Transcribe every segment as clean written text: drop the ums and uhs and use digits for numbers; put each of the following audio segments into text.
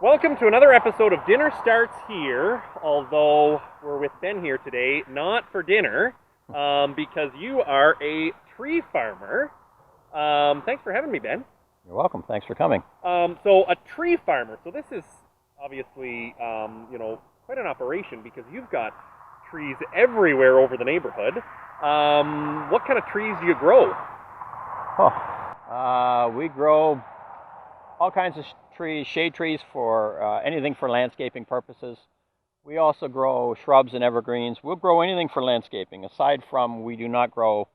Welcome to another episode of Dinner Starts Here, although we're with Ben here today, not for dinner, because you are a tree farmer. Thanks for having me, Ben. You're welcome. Thanks for coming. So a tree farmer, so this is obviously, quite an operation because you've got trees everywhere over the neighborhood. What kind of trees do you grow? We grow all kinds of trees, shade trees for anything for landscaping purposes. We also grow shrubs and evergreens. We'll grow anything for landscaping. Aside from, we do not grow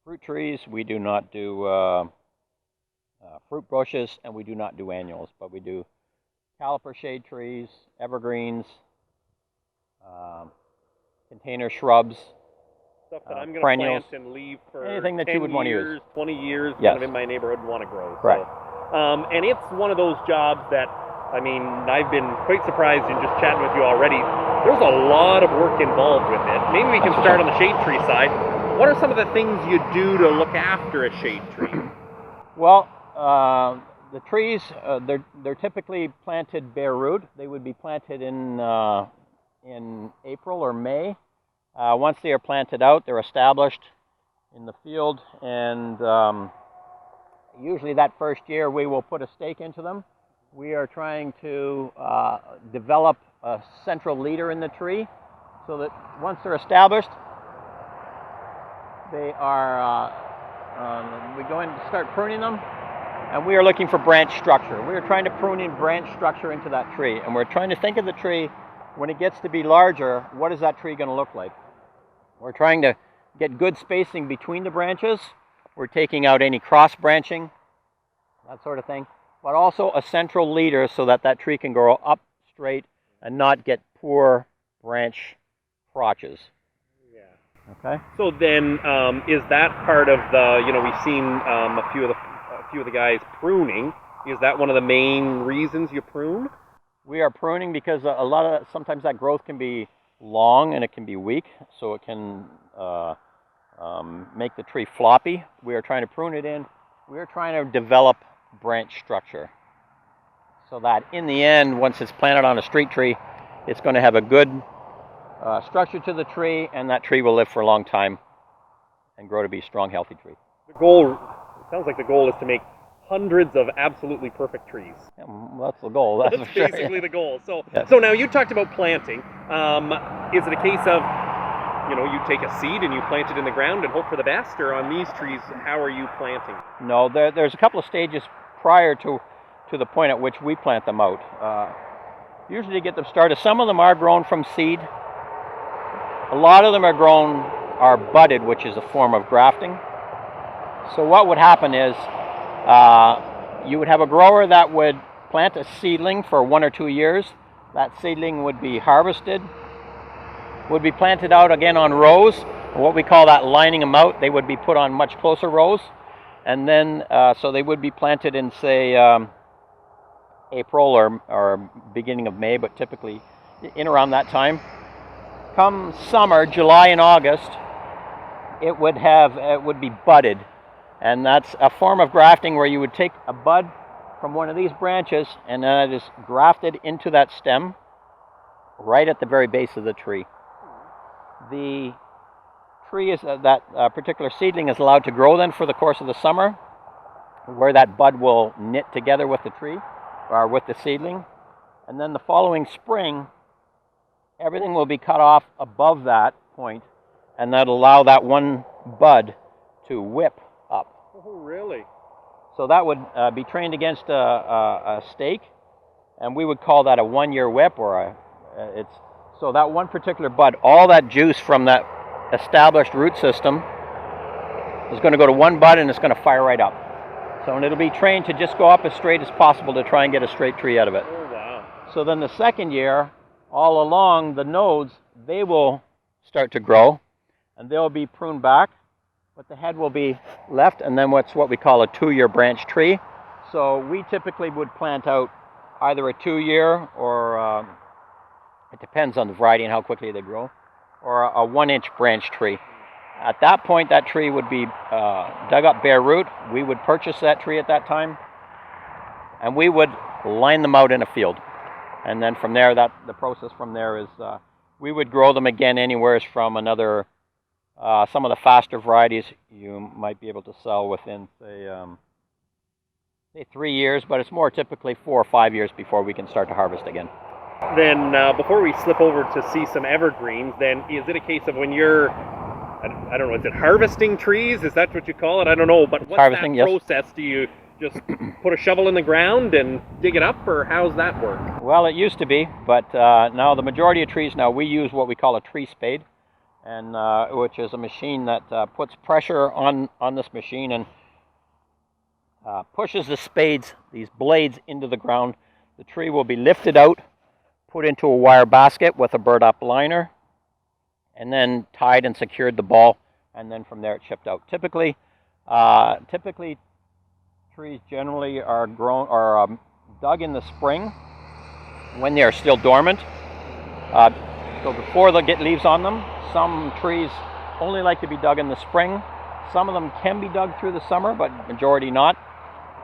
fruit trees, we do not do fruit bushes, and we do not do annuals, but we do caliper shade trees, evergreens, container shrubs, Stuff that I'm going to perennials, plant and leave for anything that 10 you would want to years, use. 20 years, Yes. kind of in my neighborhood and want to grow. Right. So, and it's one of those jobs that, I've been quite surprised in just chatting with you already. There's a lot of work involved with it. Maybe we can start on the shade tree side. What are some of the things you do to look after a shade tree? Well, the trees, they're typically planted bare root. They would be planted in April or May. Once they are planted out, they're established in the field, and usually that first year we will put a stake into them. We are trying to develop a central leader in the tree so that once they're established, they are, we go in to start pruning them, and we are looking for branch structure. We are trying to prune in branch structure into that tree, and we're trying to think of the tree when it gets to be larger, what is that tree going to look like? We're trying to get good spacing between the branches. We're taking out any cross branching, that sort of thing, but also a central leader so that that tree can grow up straight and not get poor branch crotches. Yeah. Okay. So then, is that part of the? We've seen a few of the guys pruning. Is that one of the main reasons you prune? We are pruning because sometimes that growth can be long and it can be weak, so it can make the tree floppy. We are trying to prune it in. We are trying to develop branch structure so that in the end, once it's planted on a street tree, it's going to have a good structure to the tree, and that tree will live for a long time and grow to be a strong, healthy tree. It sounds like the goal is to make hundreds of absolutely perfect trees. Yeah, well, that's the goal. That's for sure. Basically the goal. So, Yes. So now you talked about planting. Is it a case of, you take a seed and you plant it in the ground and hope for the best, or on these trees, how are you planting? No, there's a couple of stages prior to the point at which we plant them out. Usually to get them started, some of them are grown from seed. A lot of them are budded, which is a form of grafting. So what would happen is, you would have a grower that would plant a seedling for 1 or 2 years. That seedling would be harvested, would be planted out again on rows, what we call that lining them out. They would be put on much closer rows, and then so they would be planted in, say, April or beginning of May, but typically in around that time. Come summer, July and August, it would be budded. And that's a form of grafting where you would take a bud from one of these branches and then it is grafted into that stem right at the very base of the tree. The tree that particular seedling is allowed to grow then for the course of the summer, where that bud will knit together with the tree or with the seedling. And then the following spring, everything will be cut off above that point, and that'll allow that one bud to whip up. Oh, really? So that would be trained against a stake, and we would call that a 1-year whip, so that one particular bud, all that juice from that established root system is going to go to one bud, and it's going to fire right up. So and it'll be trained to just go up as straight as possible to try and get a straight tree out of it. Oh, wow. So then the second year, all along the nodes, they will start to grow, and they'll be pruned back, but the head will be left, and then what we call a 2-year branch tree. So we typically would plant out either a 2-year or, it depends on the variety and how quickly they grow, or a 1-inch branch tree. At that point, that tree would be dug up bare root. We would purchase that tree at that time, and we would line them out in a field. And then from there, the process from there is we would grow them again anywhere from another, some of the faster varieties you might be able to sell within, say 3 years, but it's more typically 4 or 5 years before we can start to harvest again. Then before we slip over to see some evergreens, then is it a case of when you're, I don't know, is it harvesting trees? Is that what you call it? I don't know, but what's harvesting, that yes. process? Do you just put a shovel in the ground and dig it up, or how's that work? Well, it used to be, but now the majority of trees now, we use what we call a tree spade, and which is a machine that puts pressure on this machine and pushes the spades, these blades, into the ground. The tree will be lifted out, put into a wire basket with a burlap liner, and then tied and secured the ball, and then from there it's shipped out. Typically, trees generally are grown or dug in the spring when they are still dormant. So before they get leaves on them, some trees only like to be dug in the spring. Some of them can be dug through the summer, but majority not.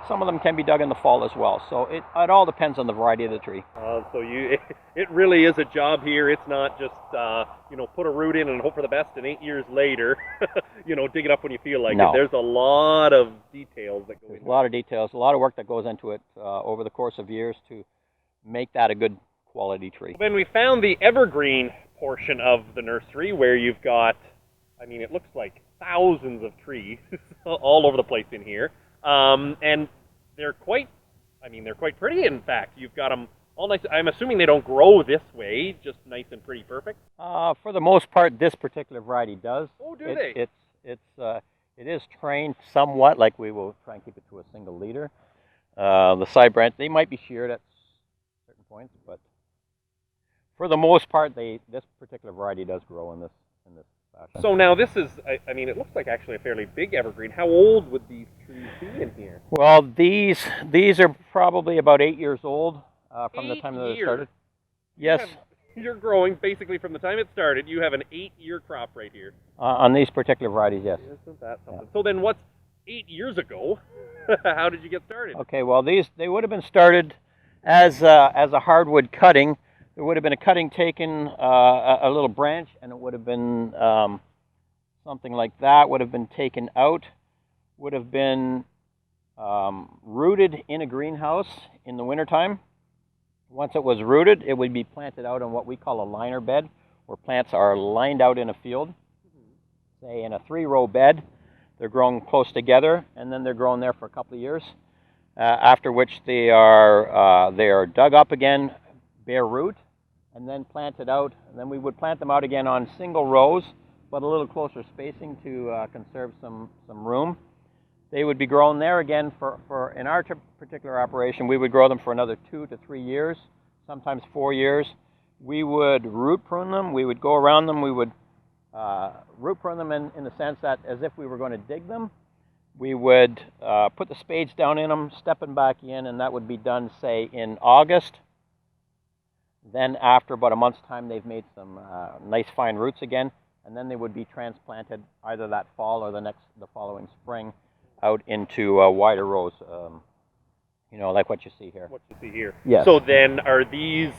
Some of them can be dug in the fall as well. So it all depends on the variety of the tree. So it really is a job here. It's not just put a root in and hope for the best, and 8 years later, dig it up when you feel like it. There's a lot of details that go into it. A lot of details, a lot of work that goes into it over the course of years to make that a good quality tree. Then we found the evergreen portion of the nursery where you've got, it looks like thousands of trees all over the place in here. And they're quite pretty, in fact. You've got them all nice. I'm assuming they don't grow this way, just nice and pretty perfect? For the most part, this particular variety does. Oh, do they? It is trained somewhat, like we will try and keep it to a single leader. The side branch, they might be sheared at certain points, but for the most part, this particular variety does grow in this fashion. So now this is, it looks like actually a fairly big evergreen. How old would these trees be in here? Well, these are probably about 8 years old from the time that they started. Yes. You're growing basically from the time it started. You have an 8-year crop right here. On these particular varieties, yes. Isn't that something? Yeah. So then what's 8 years ago? How did you get started? Okay, well, they would have been started as a hardwood cutting. There would have been a cutting taken, a little branch, and it would have been something like that, would have been taken out, would have been rooted in a greenhouse in the wintertime. Once it was rooted, it would be planted out on what we call a liner bed, where plants are lined out in a field, say in a 3-row bed. They're grown close together, and then they're grown there for a couple of years, after which they are dug up again, bare root, and then planted out. And then we would plant them out again on single rows, but a little closer spacing to conserve some room. They would be grown there again for in our particular operation, we would grow them for another 2 to 3 years, sometimes 4 years. We would root prune them. We would go around them. We would root prune them in the sense that as if we were going to dig them. We would put the spades down in them, stepping back in, and that would be done, say, in August. Then after about a month's time, they've made some nice fine roots again, and then they would be transplanted either that fall or the following spring out into wider rows, like what you see here. What you see here. Yes. So then are these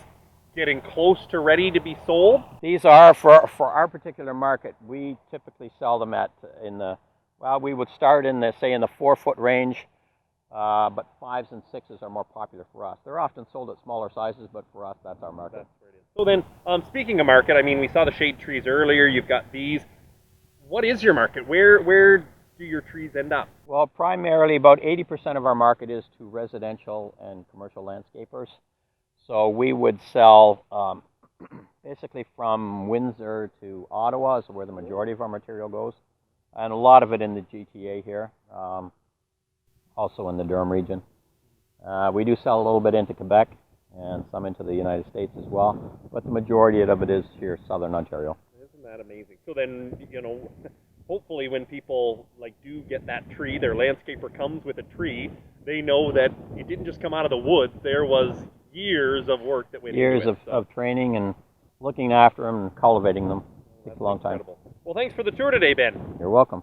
getting close to ready to be sold? These are, for our particular market, we typically sell them we would start in the 4-foot range, but 5s and 6s are more popular for us. They're often sold at smaller sizes, but for us, that's our market. That's where it is. So then, speaking of market, we saw the shade trees earlier. You've got these. What is your market? Where do your trees end up? Well, primarily about 80% of our market is to residential and commercial landscapers. So we would sell basically from Windsor to Ottawa is where the majority of our material goes, and a lot of it in the GTA here, also in the Durham region. We do sell a little bit into Quebec and some into the United States as well, but the majority of it is here, southern Ontario. Isn't that amazing? So then, hopefully when people do get that tree, their landscaper comes with a tree, they know that it didn't just come out of the woods. There was years of work that went into it. Years of training and looking after them and cultivating them. Takes a long time. Well, thanks for the tour today, Ben. You're welcome.